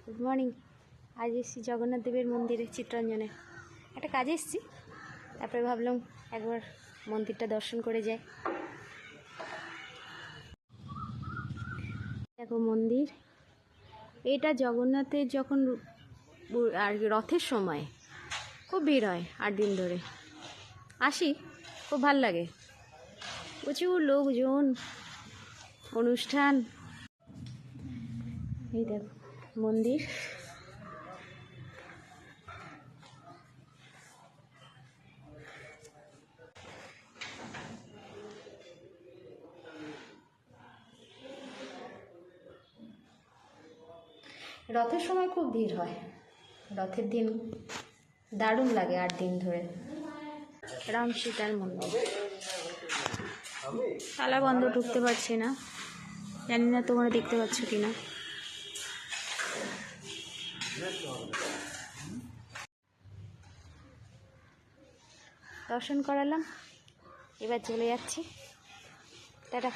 Good morning. আজ এসেছি জগন্নাথ দেবের মন্দিরে চিত্তরঞ্জনে, একটা কাজে এসেছি, তারপরে ভাবলাম একবার মন্দিরটা দর্শন করে যাই। দেখো মন্দির, এটা জগন্নাথের যখন আর কি রথের সময় খুব ভিড় হয়, 8 দিন ধরে আসি, খুব ভাল লাগে, প্রচুর লোকজন, অনুষ্ঠান। এই দেখো মন্দির, রথের সময় খুব ভিড় হয়, রথের দিন দারুণ লাগে। 8 দিন ধরে রাম সীতার মন্দির, তালা বন্ধ, ঢুকতে পারছি না, জানি না তোমরা দেখতে পাচ্ছ কিনা। দর্শন করালাম, এবার চলে যাচ্ছি, টাটা।